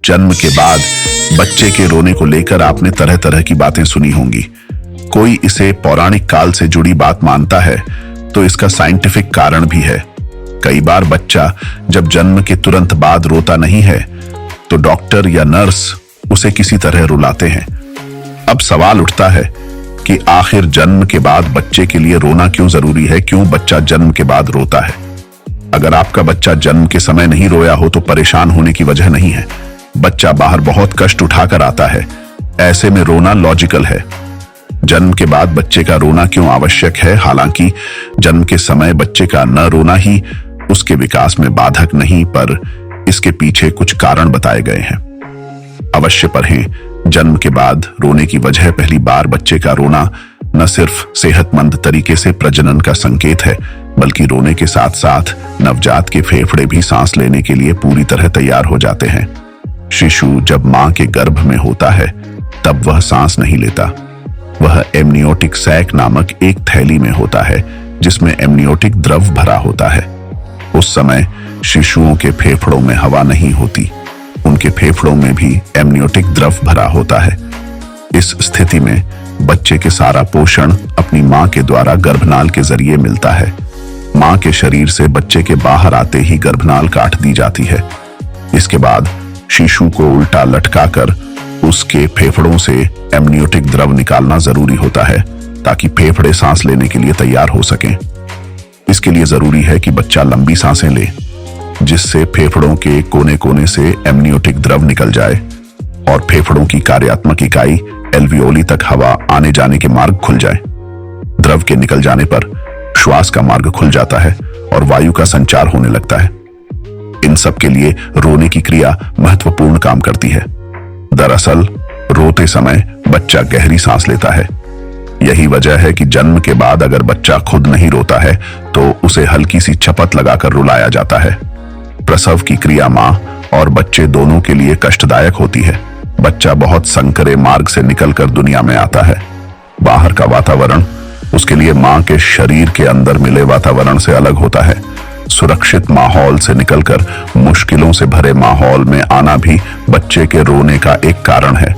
जन्म के बाद बच्चे के रोने को लेकर आपने तरह तरह की बातें सुनी होंगी। कोई इसे पौराणिक काल से जुड़ी बात मानता है तो इसका साइंटिफिक कारण भी है। कई बार बच्चा जब जन्म के तुरंत बाद रोता नहीं है तो डॉक्टर या नर्स उसे किसी तरह रुलाते हैं। अब सवाल उठता है कि आखिर जन्म के बाद बच्चे के लिए रोना क्यों जरूरी है? क्यों बच्चा जन्म के बाद रोता है? अगर आपका बच्चा जन्म के समय नहीं रोया हो तो परेशान होने की वजह नहीं है। बच्चा बाहर बहुत कष्ट उठाकर आता है, ऐसे में रोना लॉजिकल है। जन्म के बाद बच्चे का रोना क्यों आवश्यक है? हालांकि जन्म के समय बच्चे का न रोना ही उसके विकास में बाधक नहीं, पर इसके पीछे कुछ कारण बताए गए हैं। अवश्य पढ़ें। जन्म के बाद रोने की वजह। पहली बार बच्चे का रोना न सिर्फ सेहतमंद तरीके से प्रजनन का संकेत है, बल्कि रोने के साथ साथ नवजात के फेफड़े भी सांस लेने के लिए पूरी तरह तैयार हो जाते हैं। शिशु जब मां के गर्भ में होता है तब वह सांस नहीं लेता। वह एमनियोटिक सैक नामक एक थैली में होता है जिसमें एमनियोटिक द्रव भरा होता है। उस समय शिशुओं के फेफड़ों में हवा नहीं होती, उनके फेफड़ों में भी एमनियोटिक द्रव भरा होता है। इस स्थिति में बच्चे के सारा पोषण अपनी मां के द्वारा गर्भनाल के जरिए मिलता है। मां के शरीर से बच्चे के बाहर आते ही गर्भनाल काट दी जाती है। इसके बाद शिशु को उल्टा लटकाकर उसके फेफड़ों से एमनियोटिक द्रव निकालना जरूरी होता है ताकि फेफड़े सांस लेने के लिए तैयार हो सकें। इसके लिए जरूरी है कि बच्चा लंबी सांसें ले, जिससे फेफड़ों के कोने कोने से एमनियोटिक द्रव निकल जाए और फेफड़ों की कार्यात्मक इकाई एल्वियोली तक हवा आने जाने के मार्ग खुल जाए। द्रव के निकल जाने पर श्वास का मार्ग खुल जाता है और वायु का संचार होने लगता है। इन सब के लिए रोने की क्रिया महत्वपूर्ण काम करती है। दरअसल रोते समय बच्चा गहरी सांस लेता है। यही वजह है कि जन्म के बाद अगर बच्चा खुद नहीं रोता है तो उसे हल्की सी चपत लगाकर रुलाया जाता है। प्रसव की क्रिया मां और बच्चे दोनों के लिए कष्टदायक होती है। बच्चा बहुत संकरे मार्ग से निकलकर दुनिया में आता है। बाहर का वातावरण उसके लिए मां के शरीर के अंदर मिले वातावरण से अलग होता है। सुरक्षित माहौल से निकलकर मुश्किलों से भरे माहौल में आना भी बच्चे के रोने का एक कारण है।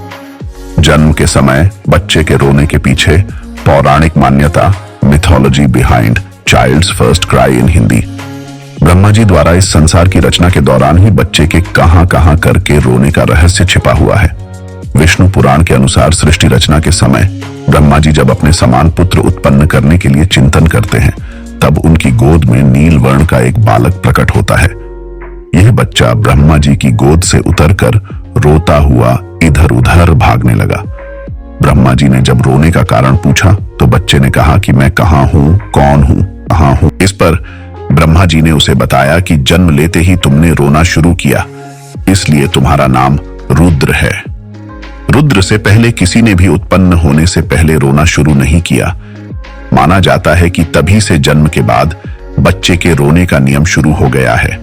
जन्म के समय बच्चे के रोने के पीछे पौराणिक मान्यता, mythology behind child's first cry in Hindi. Brahma ji द्वारा इस संसार की रचना के दौरान ही बच्चे के कहां कहां करके रोने का रहस्य छिपा हुआ है। विष्णु पुराण के अनुसार सृष्टि रचना के समय ब्रह्मा जी जब अपने समान पुत्र उत्पन्न करने के लिए चिंतन करते हैं तब उनकी गोद में नील वर्ण का एक बालक प्रकट होता है। यह बच्चा ब्रह्मा जी की गोद से उतरकर रोता हुआ इधर उधर भागने लगा। ब्रह्मा जी ने जब रोने का कारण पूछा तो बच्चे ने कहा कि मैं कहां हूं, कौन हूं, कहां हूं। इस पर ब्रह्मा जी ने उसे बताया कि जन्म लेते ही तुमने रोना शुरू किया, इसलिए तुम्हारा नाम रुद्र है। रुद्र से पहले किसी ने भी उत्पन्न होने से पहले रोना शुरू नहीं किया। माना जाता है कि तभी से जन्म के बाद बच्चे के रोने का नियम शुरू हो गया है।